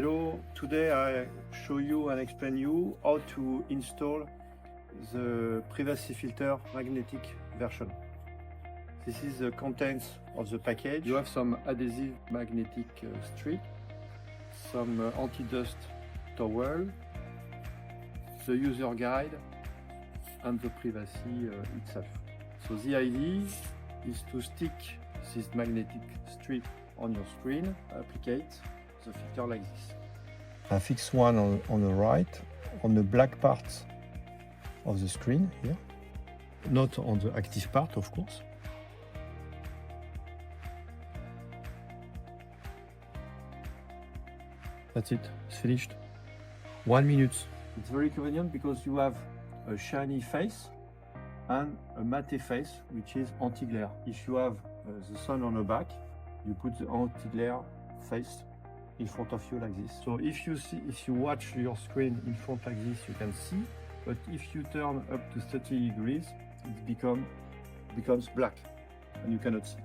Hello, today I show you and explain you how to install the privacy filter magnetic version. This is the contents of the package. You have some adhesive magnetic strip, some anti-dust towel, the user guide and the privacy itself. So the idea is to stick this magnetic strip on your screen, apply the filter like this. I fix one on the right, on the black part of the screen here, not on the active part, of course. That's it, it's finished. 1 minute. It's very convenient because you have a shiny face and a matte face, which is anti-glare. If you have the sun on the back, you put the anti-glare face in front of you like this. So if you watch your screen in front like this, you can see, but if you turn up to 30 degrees, it becomes black and you cannot see.